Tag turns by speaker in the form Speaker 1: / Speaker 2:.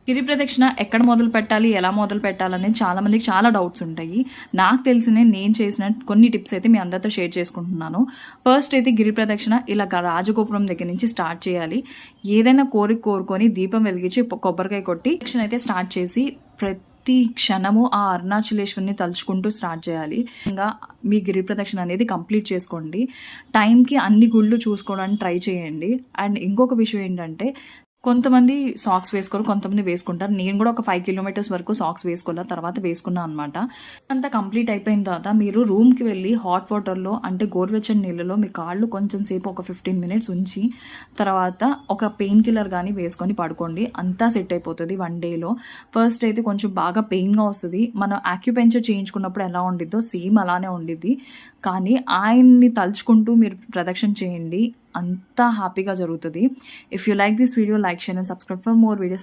Speaker 1: గిరి ప్రదక్షిణ ఎక్కడ మొదలు పెట్టాలి, ఎలా మొదలు పెట్టాలనేది చాలా మందికి చాలా డౌట్స్ ఉంటాయి. నాకు తెలిసిన నేను చేసిన కొన్ని టిప్స్ అయితే మీ అందరితో షేర్ చేసుకుంటున్నాను. ఫస్ట్ అయితే గిరి ప్రదక్షిణ ఇలా రాజగోపురం దగ్గర నుంచి స్టార్ట్ చేయాలి. ఏదైనా కోరుకొని దీపం వెలిగించి కొబ్బరికాయ కొట్టి ప్రదక్షిణ అయితే స్టార్ట్ చేసి ప్రతి క్షణము ఆ అరుణాచలేశ్వరిని తలుచుకుంటూ స్టార్ట్ చేయాలి. ఇంకా మీ గిరి ప్రదక్షిణ అనేది కంప్లీట్ చేసుకోండి. టైంకి అన్ని గుళ్ళు చూసుకోవడానికి ట్రై చేయండి. అండ్ ఇంకొక విషయం ఏంటంటే, కొంతమంది సాక్స్ వేసుకోరు, కొంతమంది వేసుకుంటారు. నేను కూడా ఒక 5 కిలోమీటర్స్ వరకు సాక్స్ వేసుకోవాల, తర్వాత వేసుకున్నాను అనమాట. అంతా కంప్లీట్ అయిపోయిన తర్వాత మీరు రూమ్కి వెళ్ళి హాట్ వాటర్లో అంటే గోరువెచ్చని నీళ్ళలో మీ కాళ్ళు కొంచెం సేపు ఒక 15 మినిట్స్ ఉంచి తర్వాత ఒక పెయిన్ కిల్లర్ కానీ వేసుకొని పడుకోండి. అంతా సెట్ అయిపోతుంది 1 డేలో. ఫస్ట్ అయితే కొంచెం బాగా పెయిన్గా వస్తుంది. మనం యాక్యుపెంచర్ చేయించుకున్నప్పుడు ఎలా ఉండిద్దో సేమ్ అలానే ఉండిద్ది. కానీ ఆయన్ని తలుచుకుంటూ మీరు ప్రదక్షిణ చేయండి, అంతా హ్యాపీగా జరుగుతుంది. If you like this video, like, share and subscribe for more videos.